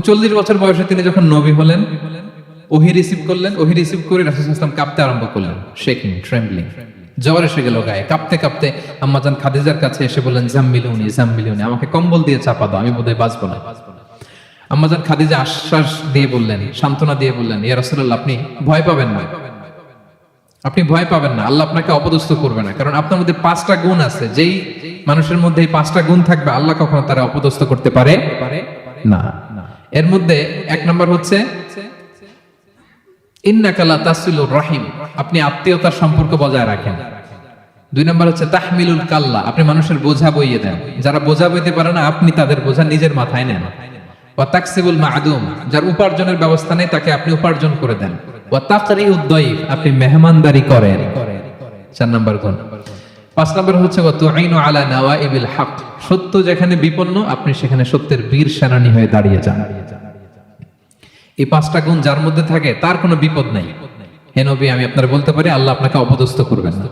40 বছর বয়সে তিনি যখন নবী হলেন, ওহি রিসিভ করলেন, ওহি রিসিভ করে রাসূল সাল্লাল্লাহু আলাইহি ওয়াসাল্লাম কাঁপতে আরম্ভ করলেন, শেকিং, ট্রেম্বলিং, জ্বর এসে গেল গায়ে। কাঁপতে কাঁপতে আম্মাজান খাদিজার কাছে এসে বললেন, জাম্মিলুনি জাম্মিলুনি, আমাকে কম্বল দিয়ে চাপা দাও, আমি বোধহয় বাঁচবো না। আম্মাজান খাদিজা আশ্বাস দিয়ে বললেন, সান্ত্বনা দিয়ে বললেন, ইয়া রাসূলুল্লাহ, আপনি ভয় পাবেন না, আপনি ভয় পাবেন না, আল্লাহ আপনাকে অপদস্থ করবে না। কারণ আপনার মধ্যে 5টা গুণ আছে, যেই মানুষের মধ্যে এই 5টা গুণ থাকবে আল্লাহ কখনো তারা অপদস্থ করতে পারে না। এর মধ্যে 1 নম্বর হচ্ছে ইন্নাকা লা তাসিলুর রাহিম, আপনি আত্মীয়তার সম্পর্ক বজায় রাখেন। 2 নম্বর হচ্ছে তাহমিলুল কাল্লা, আপনি মানুষের বোঝা বইয়ে দেন। যারা বোঝা বইতে পারে না, আপনি তাদের বোঝা নিজের মাথায় নেন। ওয়া তাকসিবুল মা'দুম, যার উপার্জনের ব্যবস্থা নেই তাকে আপনি উপার্জন করে দেন। ওয়া তাকরিউদ দাইফ, আপনি মেহমানদারি করেন। 4 নম্বর গুণ। 5 নম্বর হচ্ছে ওয়া তুঈনু আলা নাওয়াইবিল হক, সত্য যেখানে বিপন্ন আপনি সেখানে সত্যের বীর সেনানী হয়ে দাঁড়িয়ে যান। এই 5টা গুণ যার মধ্যে থাকে তার কোনো বিপদ নাই। হে নবী, আমি আপনার বলতে পারি আল্লাহ আপনাকে অপদস্থ করবেন না।